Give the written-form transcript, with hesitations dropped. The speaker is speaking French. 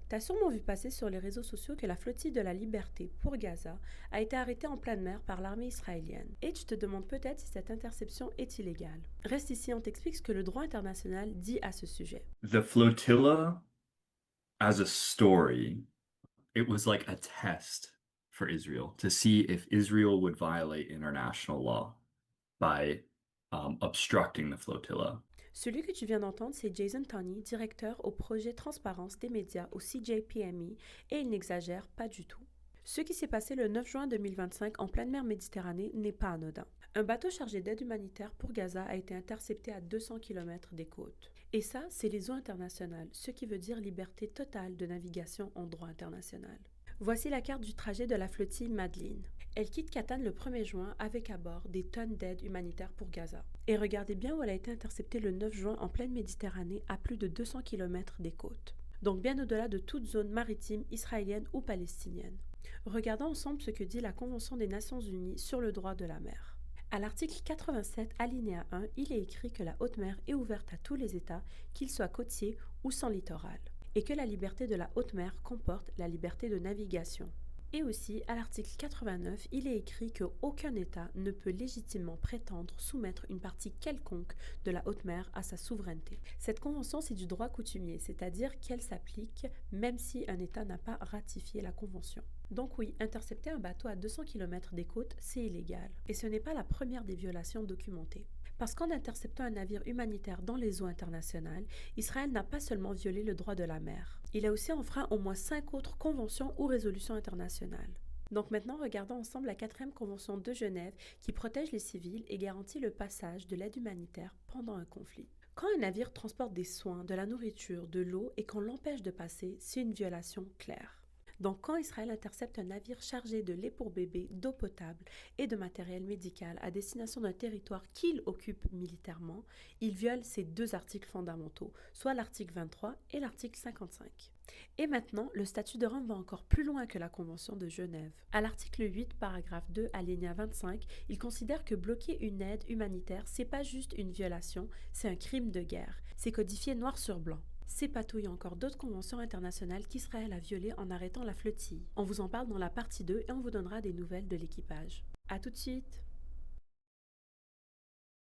T'as sûrement vu passer sur les réseaux sociaux que la flottille de la Liberté pour Gaza a été arrêtée en pleine mer par l'armée israélienne. Et tu te demandes peut-être si cette interception est illégale. Reste ici, on t'explique ce que le droit international dit à ce sujet. The flotilla as a story, it was like a test for Israel to see if Israel would violate international law by obstructing the flotilla. Celui que tu viens d'entendre, c'est Jason Tony, directeur au projet Transparence des médias au CJPMI, et il n'exagère pas du tout. Ce qui s'est passé le 9 juin 2025 en pleine mer Méditerranée n'est pas anodin. Un bateau chargé d'aide humanitaire pour Gaza a été intercepté à 200 km des côtes. Et ça, c'est les eaux internationales, ce qui veut dire liberté totale de navigation en droit international. Voici la carte du trajet de la flottille Madeleine. Elle quitte Catane le 1er juin avec à bord des tonnes d'aide humanitaire pour Gaza. Et regardez bien où elle a été interceptée le 9 juin en pleine Méditerranée à plus de 200 km des côtes. Donc bien au-delà de toute zone maritime israélienne ou palestinienne. Regardons ensemble ce que dit la Convention des Nations Unies sur le droit de la mer. À l'article 87, alinéa 1, il est écrit que la haute mer est ouverte à tous les États, qu'ils soient côtiers ou sans littoral, et que la liberté de la haute mer comporte la liberté de navigation. Et aussi, à l'article 89, il est écrit qu'aucun État ne peut légitimement prétendre soumettre une partie quelconque de la haute mer à sa souveraineté. Cette convention, c'est du droit coutumier, c'est-à-dire qu'elle s'applique même si un État n'a pas ratifié la convention. Donc oui, intercepter un bateau à 200 km des côtes, c'est illégal. Et ce n'est pas la première des violations documentées. Parce qu'en interceptant un navire humanitaire dans les eaux internationales, Israël n'a pas seulement violé le droit de la mer, il a aussi enfreint au moins 5 autres conventions ou résolutions internationales. Donc maintenant, regardons ensemble la 4e convention de Genève qui protège les civils et garantit le passage de l'aide humanitaire pendant un conflit. Quand un navire transporte des soins, de la nourriture, de l'eau et qu'on l'empêche de passer, c'est une violation claire. Donc, quand Israël intercepte un navire chargé de lait pour bébé, d'eau potable et de matériel médical à destination d'un territoire qu'il occupe militairement, il viole ces deux articles fondamentaux, soit l'article 23 et l'article 55. Et maintenant, le statut de Rome va encore plus loin que la Convention de Genève. À l'article 8, paragraphe 2, alinéa 25, il considère que bloquer une aide humanitaire, c'est pas juste une violation, c'est un crime de guerre. C'est codifié noir sur blanc. C'est patouille encore d'autres conventions internationales qu'Israël a violées en arrêtant la flottille. On vous en parle dans la partie 2 et on vous donnera des nouvelles de l'équipage. À tout de suite!